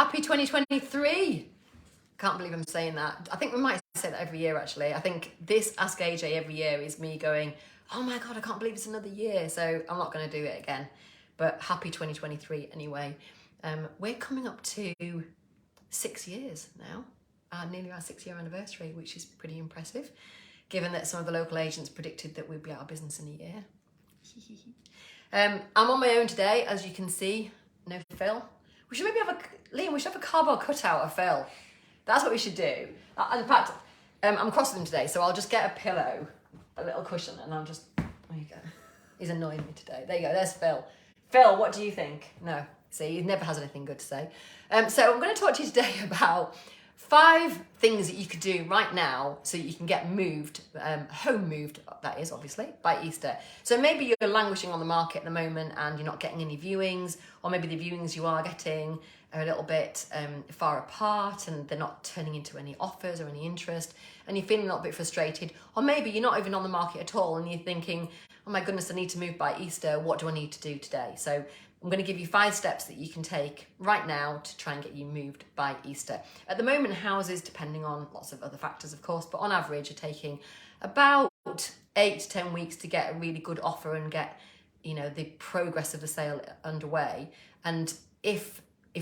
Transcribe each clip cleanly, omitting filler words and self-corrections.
Happy 2023. Can't believe I'm saying that. I think we might say that every year, actually. I think this Ask AJ every year is me going, oh my God, I can't believe it's another year. So I'm not going to do it again. But happy 2023 anyway. We're coming up to 6 years now, nearly our 6-year anniversary, which is pretty impressive, given that some of the local agents predicted that we'd be out of business in a year. I'm on my own today, as you can see. No Phil. We should maybe have Liam, we should have a cardboard cutout of Phil. That's what we should do. In fact, I'm cross with him today, so I'll just get a pillow, a little cushion, and I'll just, there you go. He's annoying me today. There you go, there's Phil. Phil, what do you think? No, see, he never has anything good to say. So I'm going to talk to you today about 5 things that you could do right now so you can get moved, home moved, that is obviously, by Easter. So maybe you're languishing on the market at the moment and you're not getting any viewings, or maybe the viewings you are getting are a little bit far apart and they're not turning into any offers or any interest, and you're feeling a little bit frustrated. Or maybe you're not even on the market at all and you're thinking, oh my goodness, I need to move by Easter. What do I need to do today? So I'm going to give you 5 steps that you can take right now to try and get you moved by Easter. At the moment, houses, depending on lots of other factors, of course, but on average are taking about 8 to 10 weeks to get a really good offer and get, you know, the progress of the sale underway. And if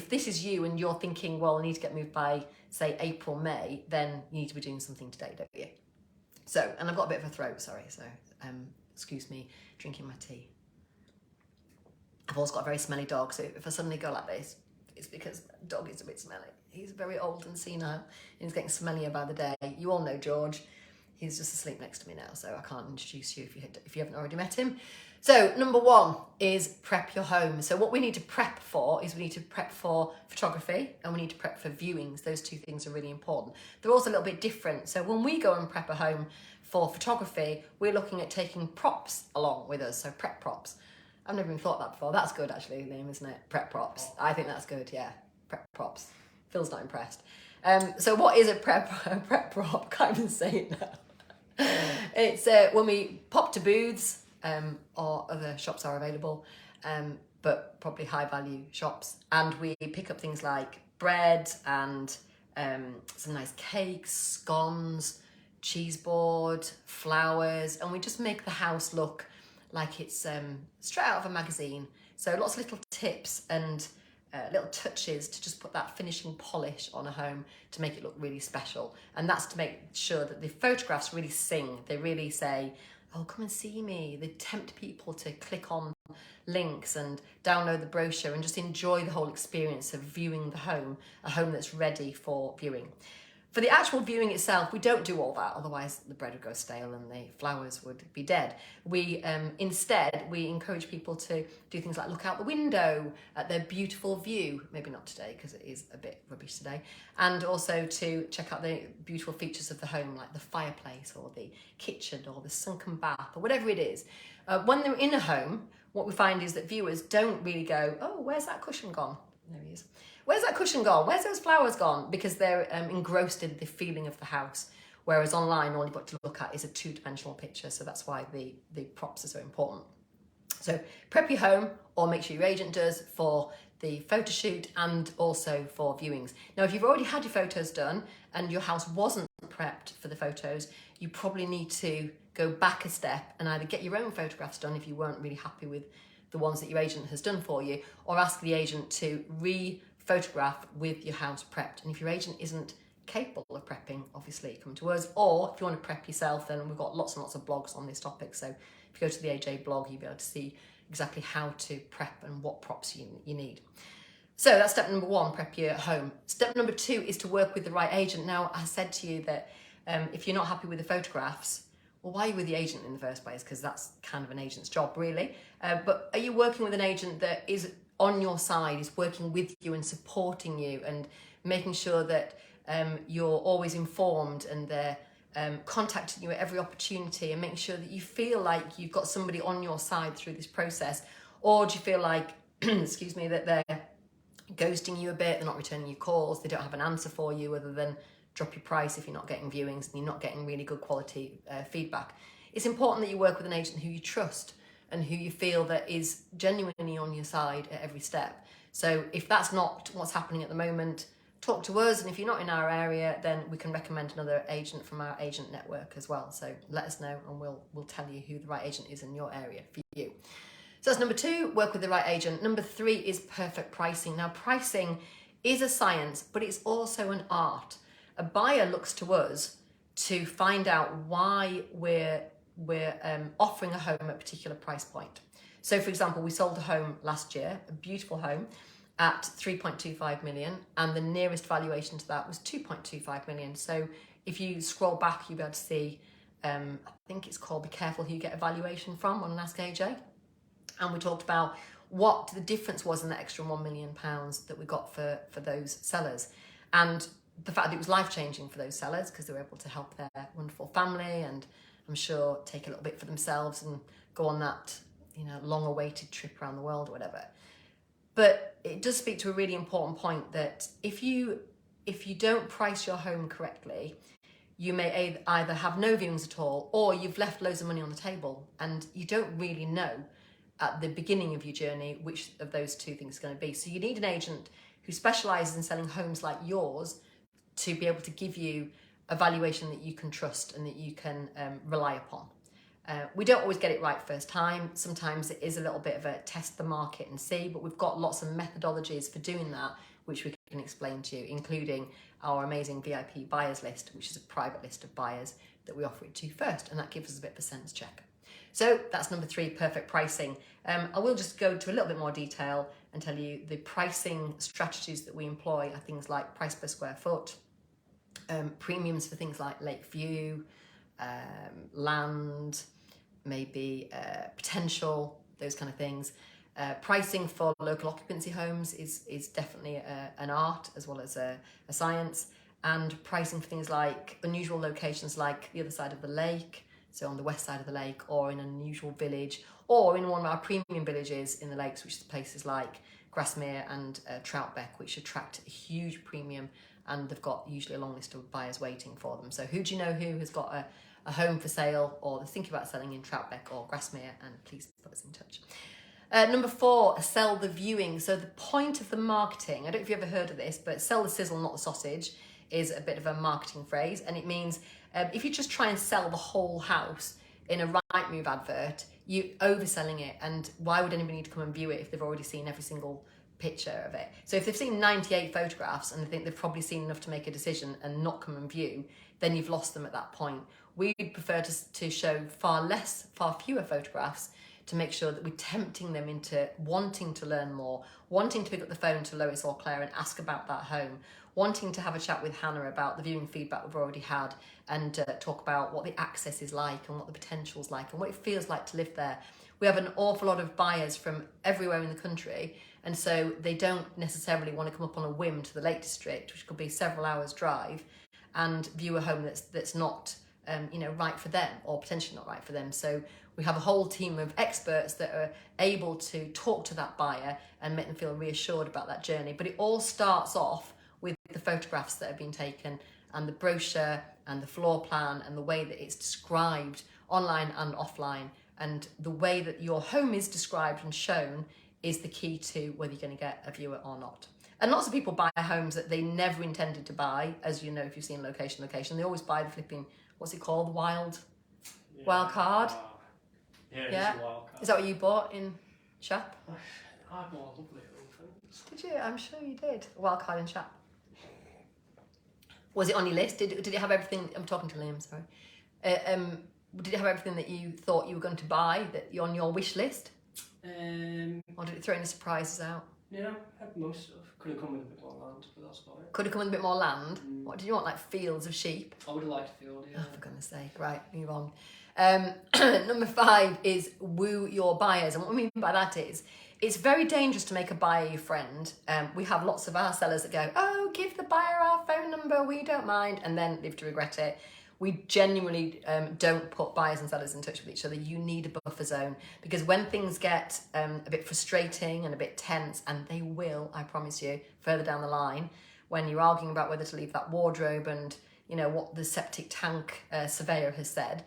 this is you and you're thinking, well, I need to get moved by, say, April, May, then you need to be doing something today, don't you? So, and I've got a bit of a throat, sorry, so excuse me drinking my tea. I've also got a very smelly dog, so if I suddenly go like this, it's because the dog is a bit smelly. He's very old and senile, and he's getting smellier by the day. You all know George. He's just asleep next to me now, so I can't introduce you if you haven't already met him. So number 1 is prep your home. So what we need to prep for is we need to prep for photography and we need to prep for viewings. Those 2 things are really important. They're also a little bit different. So when we go and prep a home for photography, we're looking at taking props along with us, so prep props. I've never even thought that before. That's good, actually, Liam, isn't it? Prep props. I think that's good, yeah. Prep props. Phil's not impressed. So what is a prep prop? Can't even say it now. It's when we pop to booths or other shops are available, but probably high-value shops, and we pick up things like bread and some nice cakes, scones, cheese board, flowers, and we just make the house look like it's straight out of a magazine. So lots of little tips and little touches to just put that finishing polish on a home to make it look really special. And that's to make sure that the photographs really sing. They really say, oh, come and see me. They tempt people to click on links and download the brochure and just enjoy the whole experience of viewing the home, a home that's ready for viewing. For the actual viewing itself, we don't do all that, otherwise the bread would go stale and the flowers would be dead. We instead, we encourage people to do things like look out the window at their beautiful view, maybe not today because it is a bit rubbish today, and also to check out the beautiful features of the home, like the fireplace or the kitchen or the sunken bath or whatever it is. When they're in a home, what we find is that viewers don't really go, oh, where's that cushion gone? There he is. Where's that cushion gone? Where's those flowers gone? Because they're engrossed in the feeling of the house. Whereas online, all you've got to look at is a 2-dimensional picture. So that's why the props are so important. So prep your home, or make sure your agent does, for the photo shoot and also for viewings. Now, if you've already had your photos done and your house wasn't prepped for the photos, you probably need to go back a step and either get your own photographs done if you weren't really happy with the ones that your agent has done for you, or ask the agent to photograph with your house prepped. And if your agent isn't capable of prepping, obviously come to us. Or if you want to prep yourself, then we've got lots and lots of blogs on this topic. So if you go to the AJ blog, you'll be able to see exactly how to prep and what props you need. So that's step number 1, prep your home. Step number 2 is to work with the right agent. Now, I said to you that if you're not happy with the photographs, well, why are you with the agent in the first place? Because that's kind of an agent's job, really. But are you working with an agent that is on your side, is working with you and supporting you and making sure that you're always informed and they're contacting you at every opportunity and making sure that you feel like you've got somebody on your side through this process? Or do you feel like, excuse me, that they're ghosting you a bit, they're not returning your calls, they don't have an answer for you other than drop your price if you're not getting viewings and you're not getting really good quality feedback? It's important that you work with an agent who you trust, and who you feel that is genuinely on your side at every step. So if that's not what's happening at the moment, talk to us, and if you're not in our area, then we can recommend another agent from our agent network as well. So let us know and we'll tell you who the right agent is in your area for you. So that's number 2, work with the right agent. Number 3 is perfect pricing. Now, pricing is a science, but it's also an art. A buyer looks to us to find out why we're offering a home at a particular price point. So for example, we sold a home last year, a beautiful home, at 3.25 million, and the nearest valuation to that was 2.25 million. So if you scroll back, you'll be able to see, I think it's called Be Careful Who You Get a Valuation From on an Ask AJ. And we talked about what the difference was in the extra £1 million that we got for those sellers. And the fact that it was life-changing for those sellers because they were able to help their wonderful family and I'm sure take a little bit for themselves and go on that, long-awaited trip around the world or whatever. But it does speak to a really important point that if you don't price your home correctly, you may either have no viewings at all or you've left loads of money on the table and you don't really know at the beginning of your journey which of those two things is going to be. So you need an agent who specialises in selling homes like yours to be able to give you a valuation that you can trust and that you can rely upon. We don't always get it right first time. Sometimes it is a little bit of a test the market and see, but we've got lots of methodologies for doing that, which we can explain to you, including our amazing VIP buyers list, which is a private list of buyers that we offer it to first, and that gives us a bit of a sense check. So that's number 3, perfect pricing. I will just go to a little bit more detail and tell you the pricing strategies that we employ are things like price per square foot, premiums for things like lake view, land, maybe potential, those kind of things. Pricing for local occupancy homes is definitely an art as well as a science, and pricing for things like unusual locations like the other side of the lake, so on the west side of the lake, or in an unusual village, or in one of our premium villages in the lakes, which is places like Grasmere and Troutbeck, which attract a huge premium, and they've got usually a long list of buyers waiting for them. So who do you know who has got a home for sale or they're thinking about selling in Troutbeck or Grasmere, and please put us in touch. Number 4, sell the viewing. So the point of the marketing, I don't know if you've ever heard of this, but sell the sizzle, not the sausage, is a bit of a marketing phrase. And it means if you just try and sell the whole house in a Rightmove advert, you're overselling it. And why would anybody need to come and view it if they've already seen every single picture of it? So if they've seen 98 photographs and they think they've probably seen enough to make a decision and not come and view, then you've lost them at that point. We'd prefer to show far fewer photographs to make sure that we're tempting them into wanting to learn more, wanting to pick up the phone to Lois or Claire and ask about that home, wanting to have a chat with Hannah about the viewing feedback we've already had and talk about what the access is like and what the potential's like and what it feels like to live there. We have an awful lot of buyers from everywhere in the country, and so they don't necessarily want to come up on a whim to the Lake District, which could be several hours drive, and view a home that's not right for them or potentially not right for them. So we have a whole team of experts that are able to talk to that buyer and make them feel reassured about that journey. But it all starts off with the photographs that have been taken and the brochure and the floor plan and the way that it's described online and offline. And the way that your home is described and shown is the key to whether you're going to get a viewer or not. And lots of people buy homes that they never intended to buy, as you know, if you've seen location. They always buy the flipping, what's it called, wild card? Yeah. It's a wild card. Is that what you bought in Shap? I bought lovely home things. Did you? I'm sure you did. A wild card in Shap. Was it on your list? Did it have everything? I'm talking to Liam, sorry. Did it have everything that you thought you were going to buy that on your wish list? Or did it throw any surprises out? Yeah, had most stuff. Could have come with a bit more land, but that's about it. Could have come with a bit more land? What did you want, like fields of sheep? I would have liked a field, yeah. Oh, for goodness sake. Right, move on. Number 5 is woo your buyers. And what we mean by that is, it's very dangerous to make a buyer your friend. We have lots of our sellers that go, oh, give the buyer our phone number, we don't mind, and then live to regret it. We genuinely don't put buyers and sellers in touch with each other. You need a buffer zone, because when things get a bit frustrating and a bit tense, and they will, I promise you, further down the line, when you're arguing about whether to leave that wardrobe and what the septic tank surveyor has said,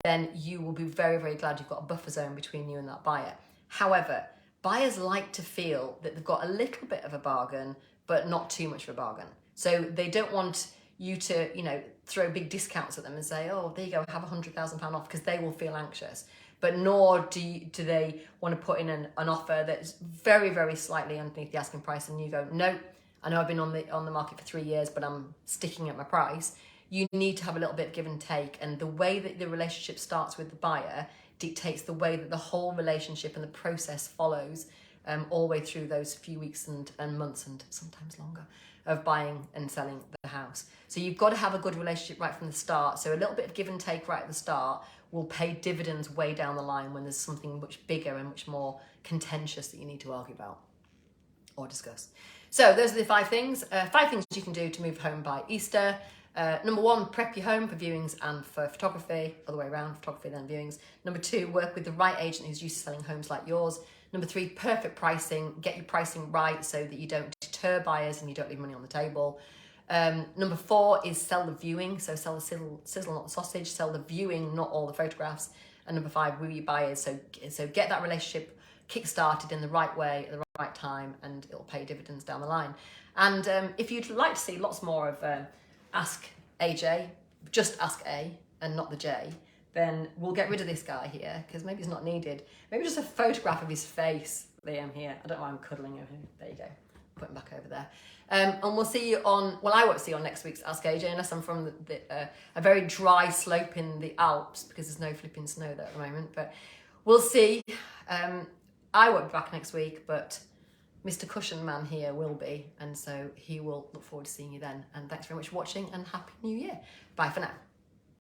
then you will be very, very glad you've got a buffer zone between you and that buyer. However, buyers like to feel that they've got a little bit of a bargain, but not too much of a bargain. So they don't want you to, throw big discounts at them and say, oh, there you go, have £100,000 off, because they will feel anxious. But nor do they want to put in an offer that's very, very slightly underneath the asking price, and you go, no, I know I've been on the market for 3 years, but I'm sticking at my price. You need to have a little bit of give and take, and the way that the relationship starts with the buyer dictates the way that the whole relationship and the process follows all the way through those few weeks and months and sometimes longer of buying and selling the house. So you've got to have a good relationship right from the start. So a little bit of give and take right at the start will pay dividends way down the line when there's something much bigger and much more contentious that you need to argue about or discuss. So those are the 5 things. 5 things you can do to move home by Easter. Number 1, prep your home for viewings and for photography, other way around, photography then viewings. Number 2, work with the right agent who's used to selling homes like yours. Number 3, perfect pricing. Get your pricing right so that you don't deter buyers and you don't leave money on the table. Number 4 is sell the viewing. So sell the sizzle, not the sausage. Sell the viewing, not all the photographs. And number 5, woo your buyers. So get that relationship kick-started in the right way at the right time, and it'll pay dividends down the line. And if you'd like to see lots more of Ask AJ, just Ask A and not the J, then we'll get rid of this guy here because maybe it's not needed. Maybe just a photograph of his face, Liam, here. I don't know why I'm cuddling him. There you go. Put him back over there. And we'll see you on, well, I won't see you on next week's Ask AJ unless I'm from a very dry slope in the Alps, because there's no flipping snow there at the moment. But we'll see. I won't be back next week, but Mr. Cushion Man here will be, and so he will look forward to seeing you then. And thanks very much for watching, and Happy New Year. Bye for now.